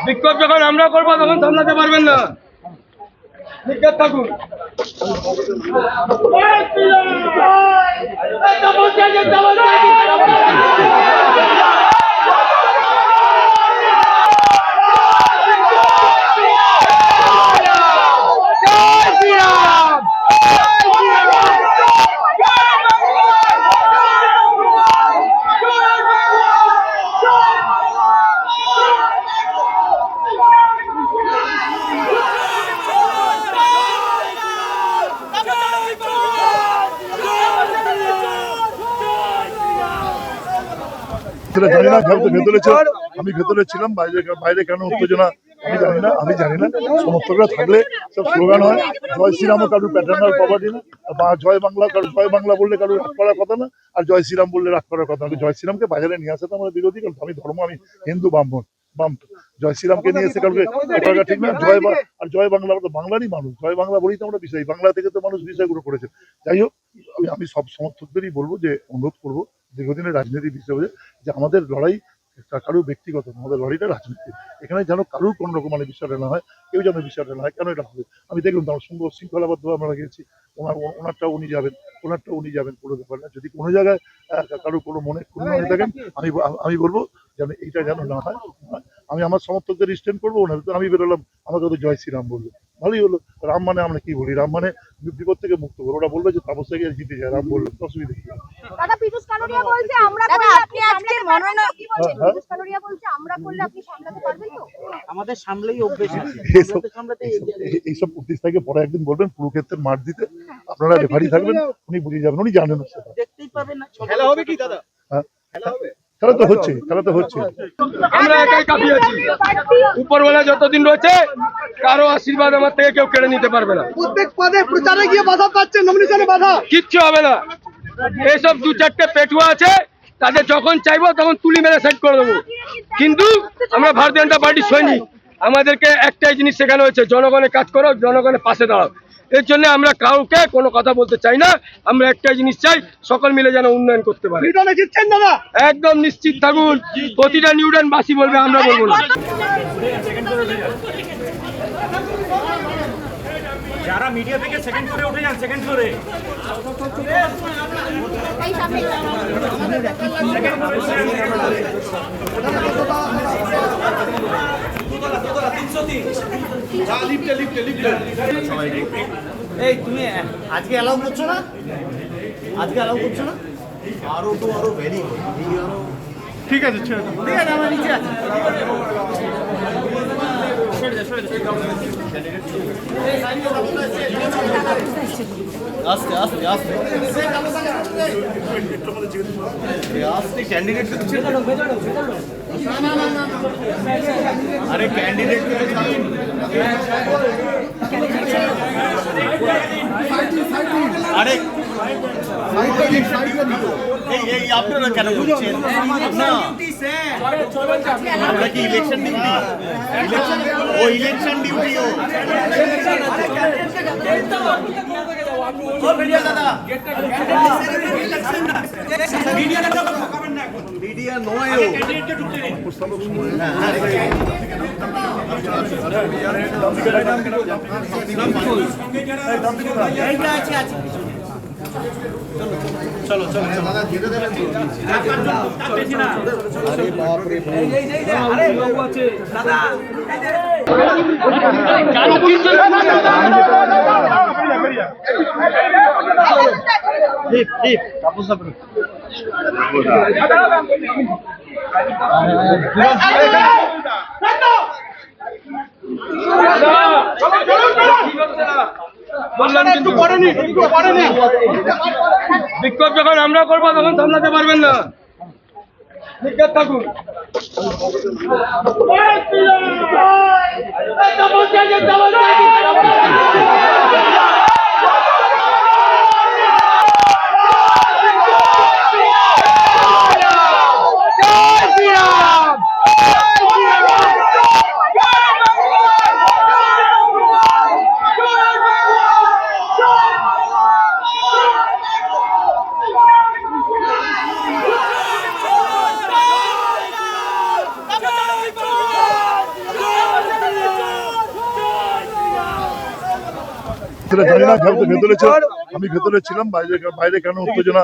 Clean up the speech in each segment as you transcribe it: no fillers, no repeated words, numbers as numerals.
বিক্ষোভ যখন আমরা করবো তখন সামলাতে পারবেন না। নিজ্ঞাত থাকুন। জানি না, আমি ভেতরে ছিলাম, বাইরে কেন উত্তেজনা আমি জানি না। সমর্থকরা থাকলে সব স্লোগান হয়, জয় শ্রীরাম কারুর প্যাটার্নাল প্রপার্টি না, বা জয় বাংলা জয় বাংলা বললে কারুর রাগ করার কথা না, আর জয় শ্রীরাম বললে রাগ করার কথা না। জয় শ্রীরামকে বাজারে নিয়ে আসা তো আমার বিরোধী, কারণ আমি ধর্ম, আমি হিন্দু বাম জয় শ্রীরামকে নিয়ে এসে কারণকে ঠিক না। জয় বাংলা তো বাংলারই মানুষ, জয় বাংলা বলেই তো আমরা বিষয়, বাংলা থেকে তো মানুষ বিষয়গুলো করেছে। যাই হোক, আমি সব সমর্থকদেরই বলবো, যে অনুরোধ করবো দীর্ঘদিনের রাজনীতি হিসেবে, যে আমাদের লড়াই কারোর ব্যক্তিগত, আমাদের লড়াইটা রাজনীতি। এখানে যেন কারোর কোনো রকম বিষয়টা না হয়, কেউ যেন বিষয়টা না হয়। কেন এটা হবে? আমি দেখলাম তো, সুন্দর শৃঙ্খলাবদ্ধভাবে আমরা গেছি। ওনারটাও উনি যাবেন, কোনো ব্যাপার না। যদি কোনো জায়গায় কারোর কোনো মনে ক্ষুণ্ণ হয়ে থাকেন, আমি বলবো যেন এইটা যেন না হয়। আমি আমার সমর্থকদের স্ট্যান্ড করবো না, আমি বেরোলাম, আমাকে তো জয় শ্রীরাম বললো, ভালোই হলো। রাম মানে আমরা কি বলি? রাম মানে বিপদ থেকে মুক্ত করো। ওরা বলবে যে তাপস থেকে জিতে যায়, রাম বললো, অসুবিধা কি? এইসব উদ্দেশ থেকে পরে একদিন বলবেন কুরুক্ষেত্রের মাঠ দিতে, আপনারা রেফারি থাকবেন, উনি বুঝে যাবেন, উনি জানেন। খেলা হবে কি দাদা? খেলা তো হচ্ছে। আমরা একাই কাঁপিয়ে আছি। উপরওয়ালা যতদিন রয়েছে, কারো আশীর্বাদ আমার থেকে কেউ কেড়ে নিতে পারবে না। প্রত্যেক পদে প্রচারে গিয়ে বাধা পাচ্ছেন, নমিনেশনে বাধা। কিচ্ছু হবে না। এইসব দু চারটে পেটুয়া আছে, তাদের যখন চাইবো তখন তুলি মেরে সেট করে দেবো। কিন্তু আমরা ভারতীয় জনতা পার্টির সৈনিক, আমাদেরকে একটাই জিনিস শেখানো হয়েছে, জনগণের কাজ করো, জনগণের পাশে দাঁড়াও। এর জন্য আমরা কাউকে কোনো কথা বলতে চাই না। আমরা একটাই জিনিস চাই, সকল মিলে যেন উন্নয়ন করতে পারে। একদম নিশ্চিত থাকুন, প্রতিটা নিউটন বাসী বলবে, আমরা বলবো না। যারা মিডিয়া থেকে সেকেন্ড ফ্লোরে উঠে যান, সেকেন্ড ফ্লোরে এই তুমি আজকে অ্যালাউ করছো না? আরো ভেরি ঠিক আছে, ঠিক আছে, আমার নিচে আছে। আস্তে ক্যান্ডিডেট আরে ক্যান্ডিডেট আরে এই আপনারা কেন করছেন না? আমরা কি election duty? Election duty media নয়, চলো দাদা যেতে দেবেন তো। আরে বাপ রে, আরে লোক আছে দাদা। বিক্ষোভ যখন আমরা করবো তখন সামলাতে পারবেন না। নিজ্ঞাত থাকুন। সেটা জানি না, যেহেতু ভেতরে ছিল, আমি ভেতরে ছিলাম, বাইরে বাইরে কেন উত্তেজনা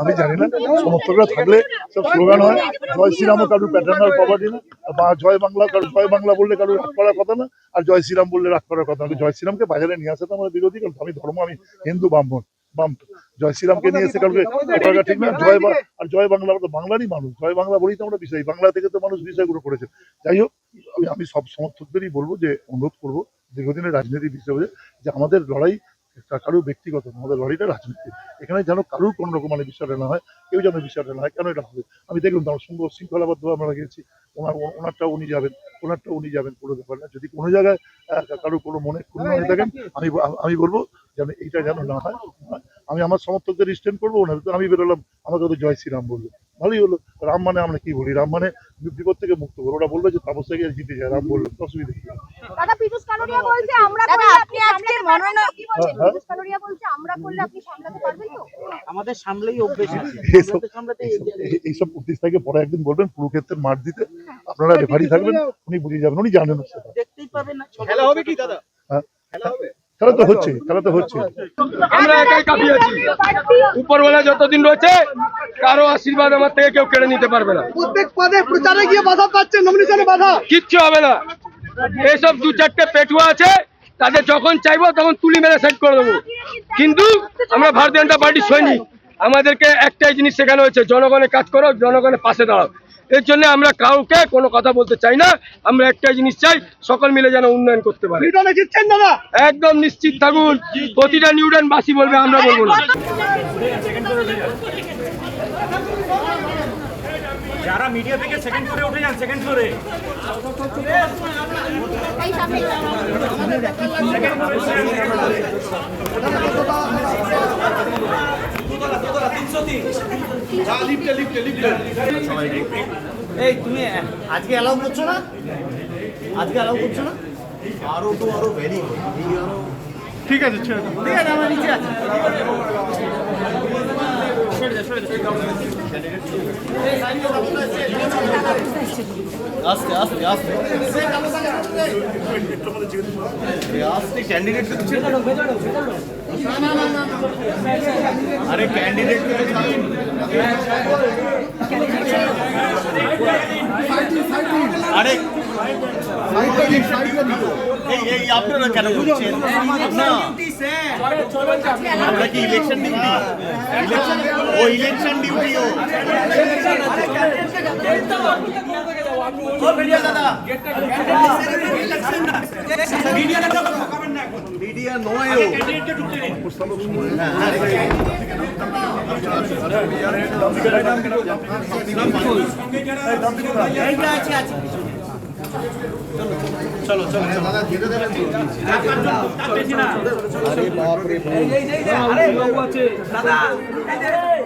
আমি জানি না। সমর্থকরা থাকলে সব স্লোগান হয়, জয় শ্রীরামও কারোর প্যাটার্নাল প্রপার্টি না, বা জয় বাংলা জয় বাংলা বললে কারোর রাগ করার কথা না, আর জয় শ্রীরাম বললে রাগ করার কথা না। জয় শ্রীরামকে বাজারে নিয়ে আসা তো আমার বিরোধী, কারণ আমি ধর্ম, আমি হিন্দু বামপন্থী। জয় শ্রীরামকে নিয়ে এসে কাউকে করা ঠিক না। আর জয় বাংলা, আমরা তো বাংলারই মানুষ, জয় বাংলা বলেই তো আমরা বিষয়, বাংলা থেকে তো মানুষ বিষয়গুলো করেছে। যাই হোক, আমি সব সমর্থকদেরই বলবো, যে অনুরোধ করবো দীর্ঘদিনের রাজনীতির বিষয়ে, যে আমাদের লড়াই কারোর ব্যক্তিগত, আমাদের লড়াইটা রাজনীতি। এখানে যেন কারোর কোনো রকম মানে বিষয়টা না হয়, কেউ যেন বিষয়টা না হয়। কেন এটা হবে? আমি দেখলাম তো আমার সুন্দর শৃঙ্খলাবদ্ধভাবে আমরা গেছি, ওনারটাও উনি যাবেন, কোনো ব্যাপার না। যদি কোনো জায়গায় কারোর কোনো মনে ক্ষুণ্ণ হয়ে থাকেন, আমি বলবো যেন এইটা যেন না হয়। আমি আমার সমর্থকদের স্ট্যান্ড করবো, ওনার তো আমি বেরোলাম, আমাকে তো জয় শ্রীরাম বললো, ভালোই হলো। রাম মানে আমরা কি বলি? রাম মানে বিপদ থেকে মুক্ত করো। ওরা বললো যে তাপস থেকে জিতে যায়, রাম বললো, অসুবিধা কি? দাদা পীযূষ কানোরিয়া বলছে আমরা করলে আপনি আজকে মনোনয়ন কি বলছেন? পীযূষ কানোরিয়া বলছে আমরা করলে আপনি সামলাতে পারবেন তো? আমাদের সামলেই অভ্যেস আছে। এইসব উদ্দেশ্য থেকে পরে একদিন বলবেন কুরুক্ষেত্রের মাঠ দিতে, আপনারা রেফারি থাকবেন, উনি বুঝে যাবেন, উনি জানেন সেটা। দেখতেই পাবেন না। খেলা হবে কি দাদা? হ্যাঁ, খেলা তো হচ্ছে। আমরা একাই কাফি আছি। উপরওয়ালা যতদিন রয়েছে, কারো আশীর্বাদ আমার থেকে কেউ কেড়ে নিতে পারবে না। প্রত্যেক পদে প্রচারে গিয়ে বাধা পাচ্ছে, নমিনেশনে বাধা। কিচ্ছু হবে না। এইসব দু চারটে পেটুয়া আছে, তাদের যখন চাইবো তখন তুলি মেরে সেট করে দেবো। কিন্তু আমরা ভারতীয় জনতা পার্টির সৈনিক, আমাদেরকে একটাই জিনিস শেখানো হয়েছে, জনগণের কাজ করো, জনগণের পাশে দাঁড়াও। এর জন্য আমরা কাউকে কোনো কথা বলতে চাই না। আমরা একটাই জিনিস চাই, সকল মিলে যেন উন্নয়ন করতে পারে। নিউটনে জিতছেন দাদা। একদম নিশ্চিত থাকুন, প্রতিটা নিউটন বাসী বলবে, আমরা বলবো না। যারা মিডিয়া থেকে সেকেন্ড ফ্লোরে উঠে যান, সেকেন্ড ফ্লোরে এই তুমি আজকে অ্যালাউ করছো না? আরো ভেরি ঠিক আছে, আমার নিচে আছে। আস্তে ক্যান্ডিডেট আরে ক্যান্ডিডেট আরে এই আপনারা কেন করছেন না? আমরা কি election duty? Election duty media নয় চলো দাদা যেতে দেবেন তো। আরে বাপ রে বাপ।